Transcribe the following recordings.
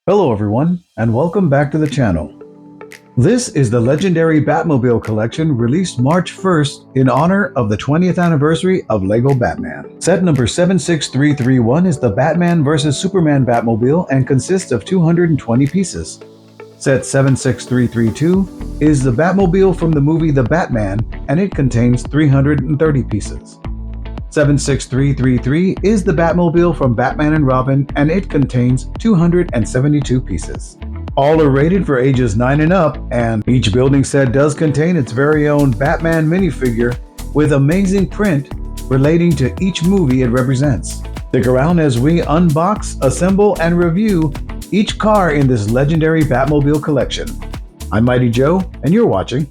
Hello everyone, and welcome back to the channel. This is the legendary Batmobile collection released March 1st in honor of the 20th anniversary of LEGO Batman. Set number 76331 is the Batman vs. Superman Batmobile and consists of 220 pieces. Set 76332 is the Batmobile from the movie The Batman and it contains 330 pieces. 76333 is the Batmobile from Batman and Robin and it contains 272 pieces. All are rated for ages 9 and up, and each building set does contain its very own Batman minifigure with amazing print relating to each movie it represents. Stick around as we unbox, assemble, and review each car in this legendary Batmobile collection. I'm Mighty Joe, and you're watching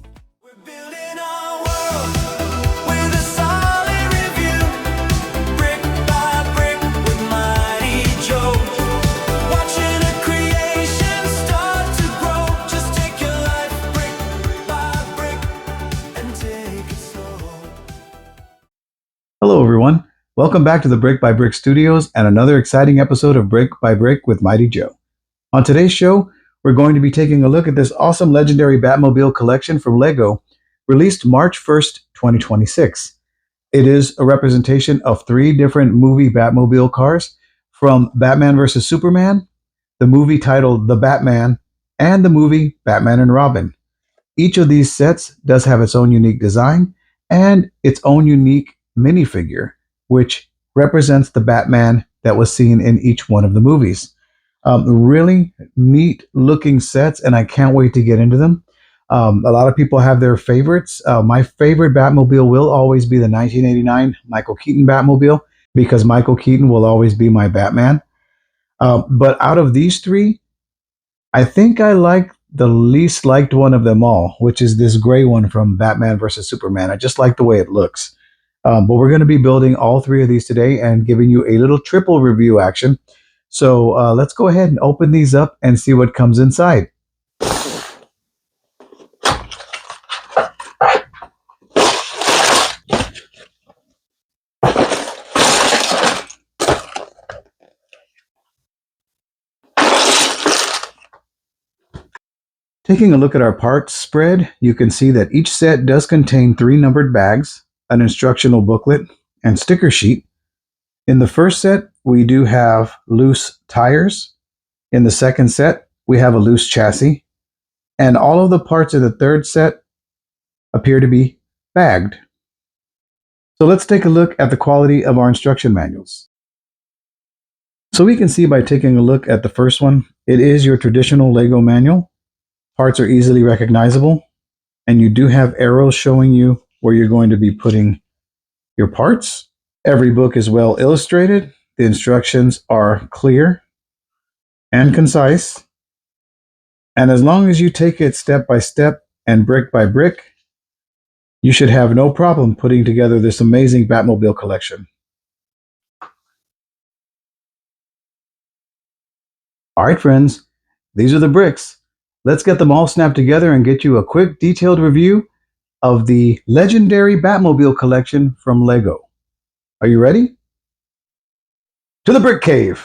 Hello everyone, welcome back to the Brick by Brick Studios and another exciting episode of Brick by Brick with Mighty Joe. On today's show, we're going to be taking a look at this awesome legendary Batmobile collection from LEGO, released March 1st, 2026. It is a representation of 3 different movie Batmobile cars from Batman vs. Superman, the movie titled The Batman, and the movie Batman and Robin. Each of these sets does have its own unique design and its own unique minifigure, which represents the Batman that was seen in each one of the movies. Really neat looking sets, and I can't wait to get into them. A lot of people have their favorites. My favorite Batmobile will always be the 1989 Michael Keaton Batmobile, because Michael Keaton will always be my Batman. But out of these 3, I think I like the least liked one of them all, which is this gray one from Batman vs. Superman. I just like the way it looks. But we're going to be building all 3 of these today and giving you a little triple review action. So let's go ahead and open these up and see what comes inside. Taking a look at our parts spread, you can see that each set does contain 3 numbered bags, an instructional booklet, and sticker sheet. In the first set, we do have loose tires. In the second set, we have a loose chassis. And all of the parts in the third set appear to be bagged. So let's take a look at the quality of our instruction manuals. So we can see by taking a look at the first one, it is your traditional LEGO manual. Parts are easily recognizable, and you do have arrows showing you where you're going to be putting your parts. Every book is well illustrated. The instructions are clear and concise. And as long as you take it step by step and brick by brick, you should have no problem putting together this amazing Batmobile collection. All right, friends, these are the bricks. Let's get them all snapped together and get you a quick detailed review of the legendary Batmobile collection from LEGO. Are you ready? To the Brick Cave!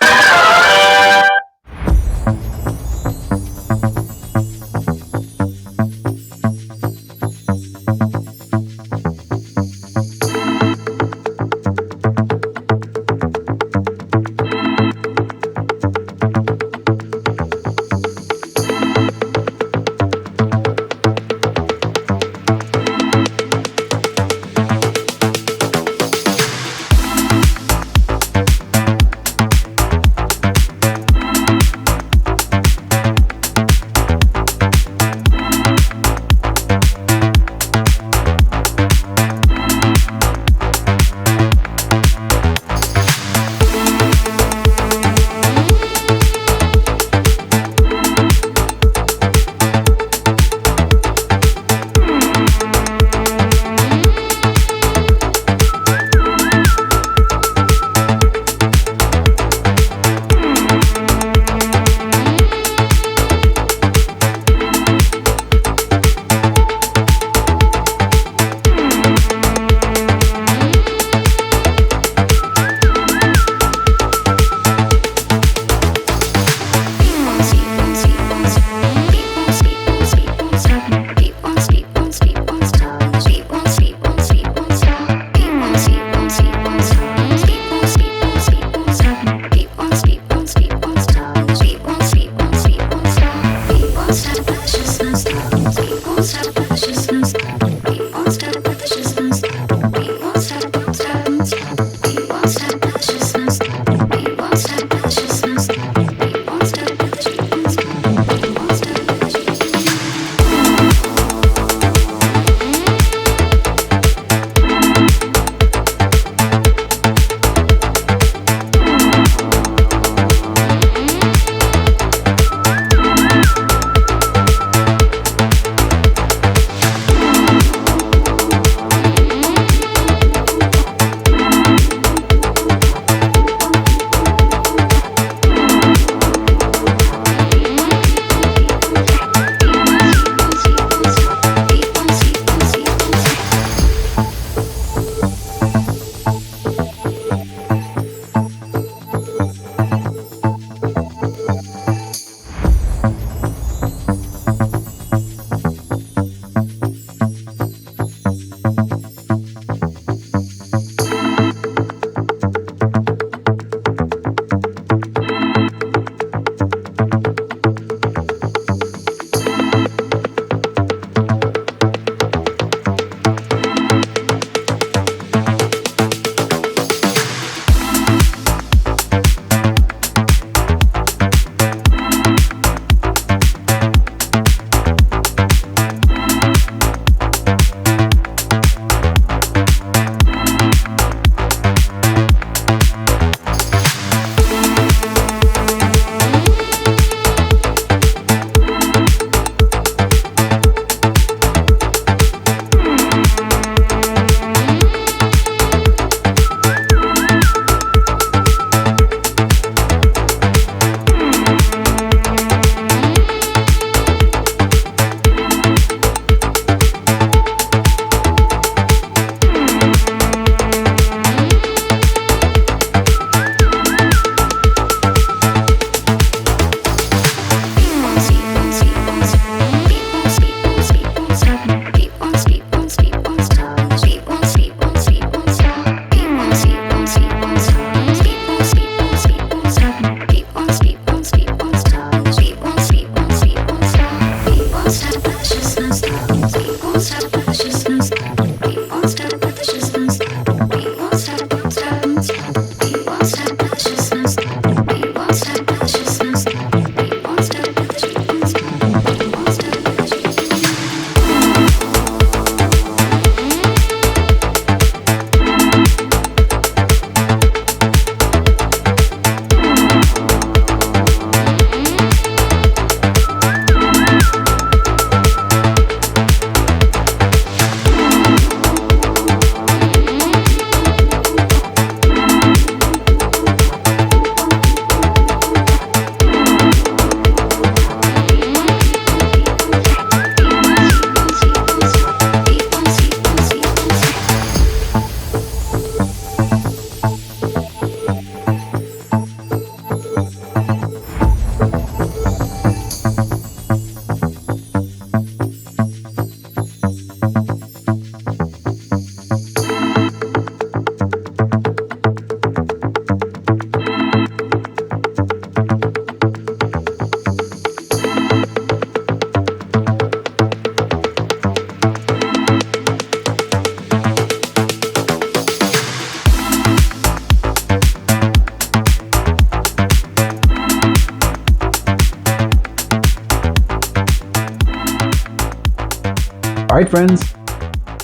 right, friends,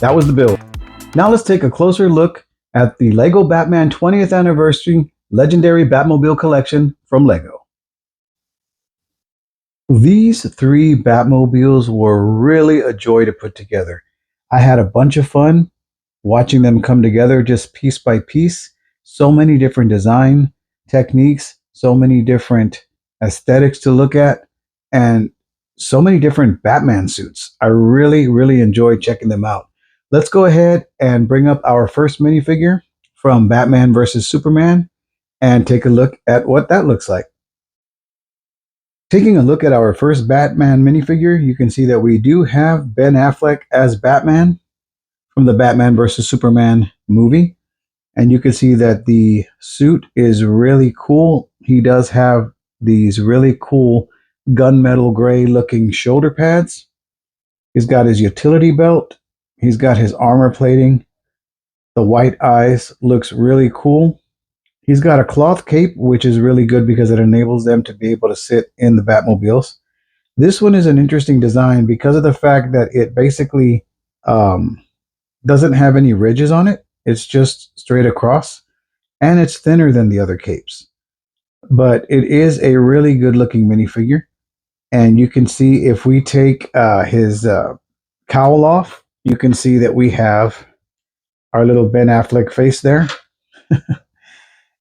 that was the build. Now let's take a closer look at the LEGO Batman 20th Anniversary Legendary Batmobile Collection from LEGO. These 3 Batmobiles were really a joy to put together. I had a bunch of fun watching them come together just piece by piece. So many different design techniques, so many different aesthetics to look at, and so many different Batman suits. I really enjoyed checking them out. Let's go ahead and bring up our first minifigure from Batman versus Superman and take a look at what that looks like. Taking a look at our first Batman minifigure, you can see that we do have Ben Affleck as Batman from the Batman vs. Superman movie. And you can see that the suit is really cool. He does have these really cool gunmetal gray looking shoulder pads. He's got his utility belt. He's got his armor plating. The white eyes looks really cool. He's got a cloth cape, which is really good because it enables them to be able to sit in the Batmobiles. This one is an interesting design because of the fact that it basically doesn't have any ridges on it. It's just straight across, and it's thinner than the other capes. But it is a really good looking minifigure. And you can see if we take his cowl off, you can see that we have our little Ben Affleck face there.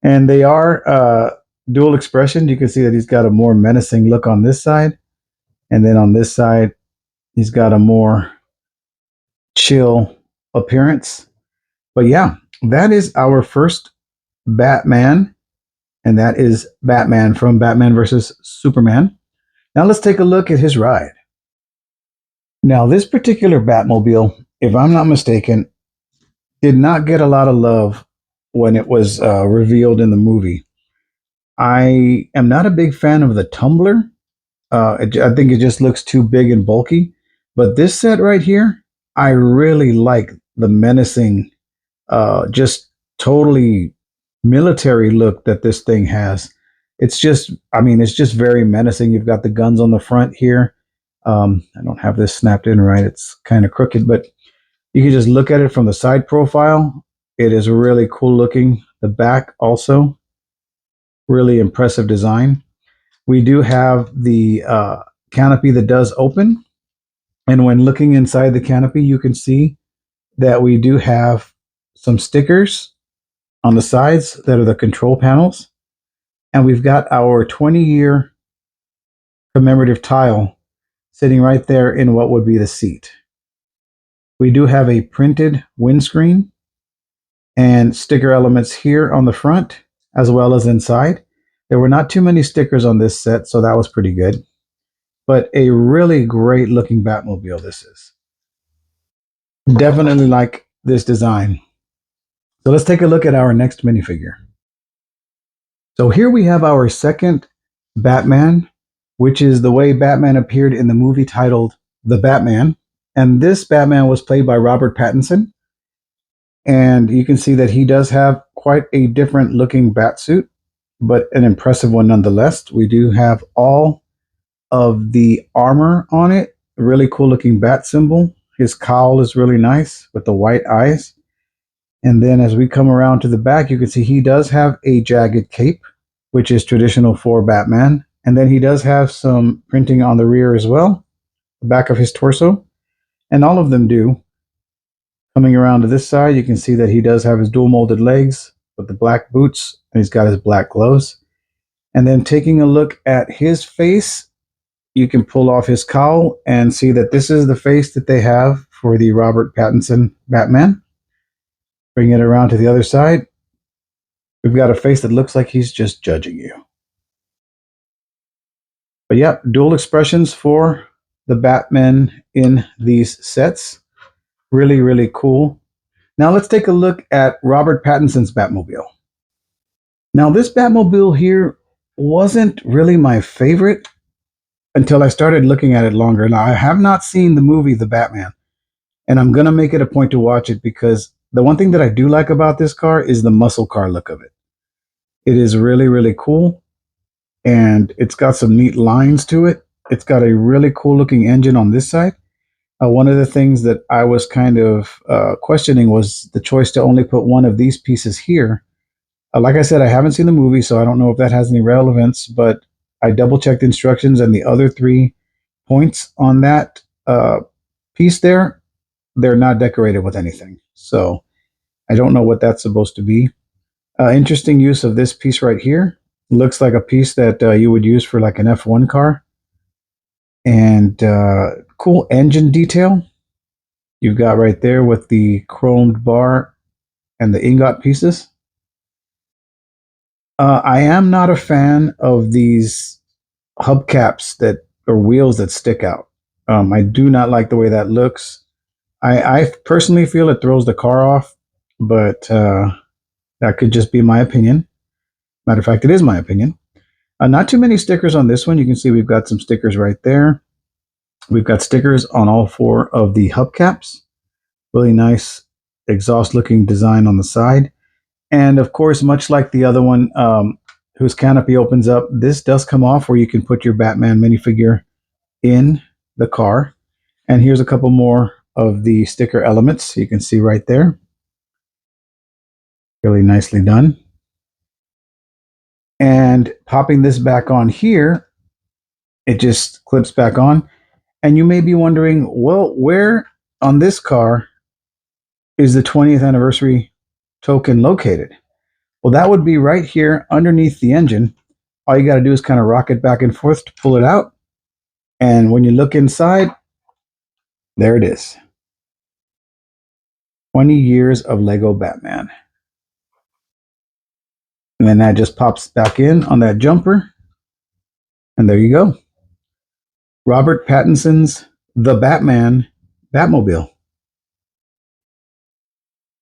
And they are dual expression. You can see that he's got a more menacing look on this side. And then on this side, he's got a more chill appearance. But yeah, that is our first Batman. And that is Batman from Batman versus Superman. Now let's take a look at his ride. Now this particular Batmobile, if I'm not mistaken, did not get a lot of love when it was revealed in the movie. I am not a big fan of the tumbler. I think it just looks too big and bulky. But this set right here, I really like the menacing, just totally military look that this thing has. It's just, it's just very menacing. You've got the guns on the front here. I don't have this snapped in right. It's kind of crooked, but you can just look at it from the side profile. It is really cool looking. The back also, really impressive design. We do have the canopy that does open. And when looking inside the canopy, you can see that we do have some stickers on the sides that are the control panels. And we've got our 20-year commemorative tile sitting right there in what would be the seat. We do have a printed windscreen and sticker elements here on the front as well as inside. There were not too many stickers on this set, so that was pretty good. But a really great looking Batmobile this is. Definitely like this design. So let's take a look at our next minifigure. So here we have our second Batman, which is the way Batman appeared in the movie titled The Batman. And this Batman was played by Robert Pattinson. And you can see that he does have quite a different looking bat suit, but an impressive one nonetheless. We do have all of the armor on it. A really cool looking bat symbol. His cowl is really nice with the white eyes. And then as we come around to the back, you can see he does have a jagged cape, which is traditional for Batman. And then he does have some printing on the rear as well, the back of his torso. And all of them do. Coming around to this side, you can see that he does have his dual molded legs with the black boots, and he's got his black gloves. And then taking a look at his face, you can pull off his cowl and see that this is the face that they have for the Robert Pattinson Batman. Bring it around to the other side. We've got a face that looks like he's just judging you. But yeah, dual expressions for the Batman in these sets. Really cool. Now let's take a look at Robert Pattinson's Batmobile. Now this Batmobile here wasn't really my favorite until I started looking at it longer. Now I have not seen the movie The Batman, and I'm going to make it a point to watch it because the one thing that I do like about this car is the muscle car look of it. It is really cool, and it's got some neat lines to it. It's got a really cool looking engine on this side. One of the things that I was kind of questioning was the choice to only put one of these pieces here. Like I said, I haven't seen the movie, so I don't know if that has any relevance, but I double checked the instructions, and the other 3 points on that piece there, they're not decorated with anything. So I don't know what that's supposed to be. Interesting use of this piece right here. Looks like a piece that you would use for like an F1 car. And cool engine detail you've got right there with the chromed bar and the ingot pieces. I am not a fan of these hubcaps that or wheels that stick out. I do not like the way that looks. I personally feel it throws the car off, but that could just be my opinion. Matter of fact, it is my opinion. Not too many stickers on this one. You can see we've got some stickers right there. We've got stickers on all 4 of the hubcaps. Really nice exhaust looking design on the side. And of course, much like the other one, whose canopy opens up, this does come off where you can put your Batman minifigure in the car. And here's a couple more of the sticker elements you can see right there. Really nicely done. And popping this back on here, it just clips back on. And you may be wondering, well, where on this car is the 20th anniversary token located? Well, that would be right here underneath the engine. All you got to do is kind of rock it back and forth to pull it out. And when you look inside, there it is. 20 years of Lego Batman. And then that just pops back in on that jumper. And there you go. Robert Pattinson's The Batman Batmobile.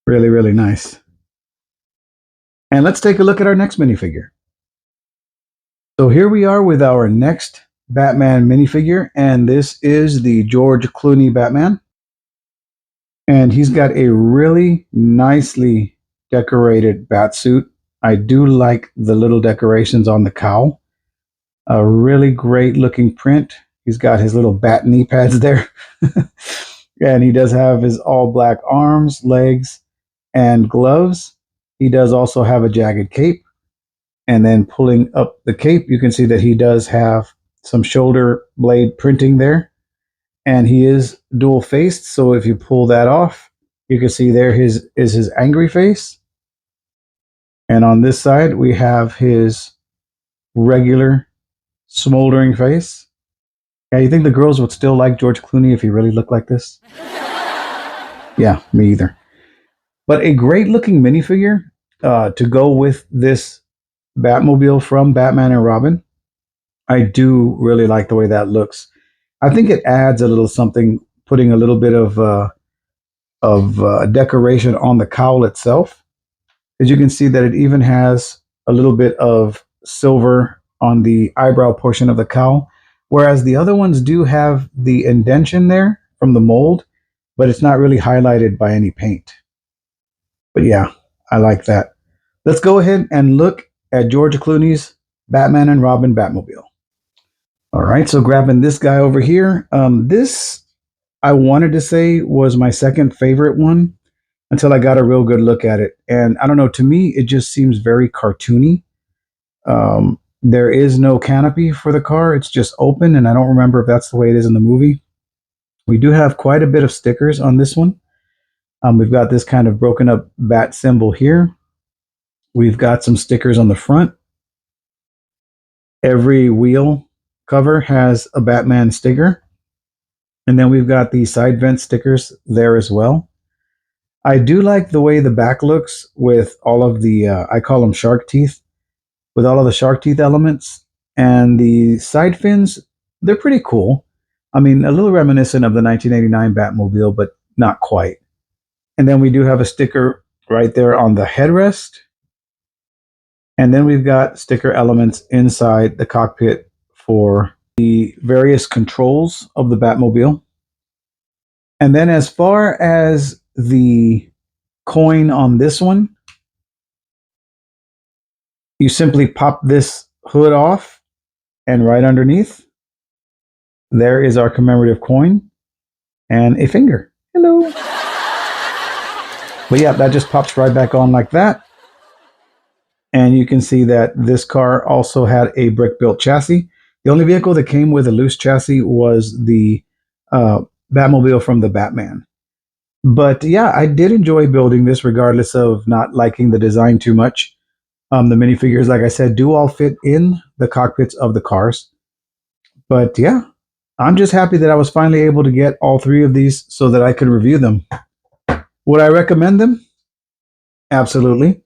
Really, really nice. And let's take a look at our next minifigure. So here we are with our next Batman minifigure, and this is the George Clooney Batman. And he's got a really nicely decorated bat suit. I do like the little decorations on the cowl. A really great looking print. He's got his little bat knee pads there. And he does have his all black arms, legs, and gloves. He does also have a jagged cape. And then pulling up the cape, you can see that he does have some shoulder blade printing there. And he is dual faced. So if you pull that off, you can see there is his angry face. And on this side, we have his regular smoldering face. Yeah, you think the girls would still like George Clooney if he really looked like this? Yeah, me either. But a great looking minifigure to go with this Batmobile from Batman and Robin. I do really like the way that looks. I think it adds a little something, putting a little bit of decoration on the cowl itself. As you can see that it even has a little bit of silver on the eyebrow portion of the cowl, whereas the other ones do have the indentation there from the mold, but it's not really highlighted by any paint. But yeah, I like that. Let's go ahead and look at George Clooney's Batman and Robin Batmobile. All right, so grabbing this guy over here. This, I wanted to say, was my second favorite one until I got a real good look at it. And I don't know, to me, it just seems very cartoony. There is no canopy for the car. It's just open, and I don't remember if that's the way it is in the movie. We do have quite a bit of stickers on this one. We've got this kind of broken up bat symbol here. We've got some stickers on the front. Every wheel cover has a Batman sticker. And then we've got the side vent stickers there as well. I do like the way the back looks with all of the, I call them shark teeth, with all of the shark teeth elements. And the side fins, they're pretty cool. I mean, a little reminiscent of the 1989 Batmobile, but not quite. And then we do have a sticker right there on the headrest. And then we've got sticker elements inside the cockpit for the various controls of the Batmobile. And then as far as the coin on this one, you simply pop this hood off, and right underneath, there is our commemorative coin. and a finger. Hello. But yeah, that just pops right back on like that. And you can see that this car also had a brick-built chassis. The only vehicle that came with a loose chassis was the Batmobile from the Batman. But yeah, I did enjoy building this regardless of not liking the design too much. The minifigures, like I said, do all fit in the cockpits of the cars. But yeah, I'm just happy that I was finally able to get all three of these so that I could review them. Would I recommend them? Absolutely.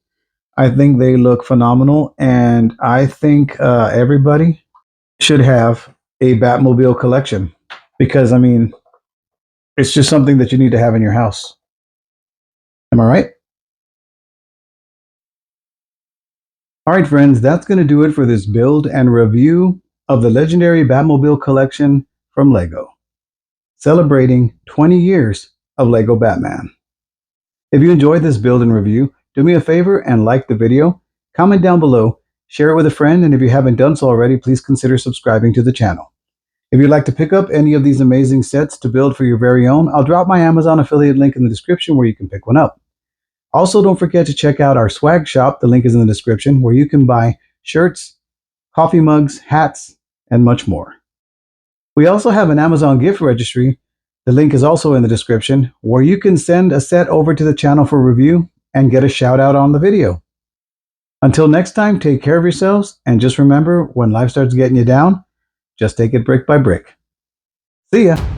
I think they look phenomenal, and I think everybody should have a Batmobile collection because, I mean, it's just something that you need to have in your house. Am I right? All right, friends, that's going to do it for this build and review of the legendary Batmobile collection from LEGO, celebrating 20 years of LEGO Batman. If you enjoyed this build and review, do me a favor and like the video, comment down below, share it with a friend, and if you haven't done so already, please consider subscribing to the channel. If you'd like to pick up any of these amazing sets to build for your very own, I'll drop my Amazon affiliate link in the description where you can pick one up. Also, don't forget to check out our swag shop, the link is in the description, where you can buy shirts, coffee mugs, hats, and much more. We also have an Amazon gift registry. The link is also in the description, where you can send a set over to the channel for review and get a shout out on the video. Until next time, take care of yourselves, and just remember, when life starts getting you down, just take it brick by brick. See ya!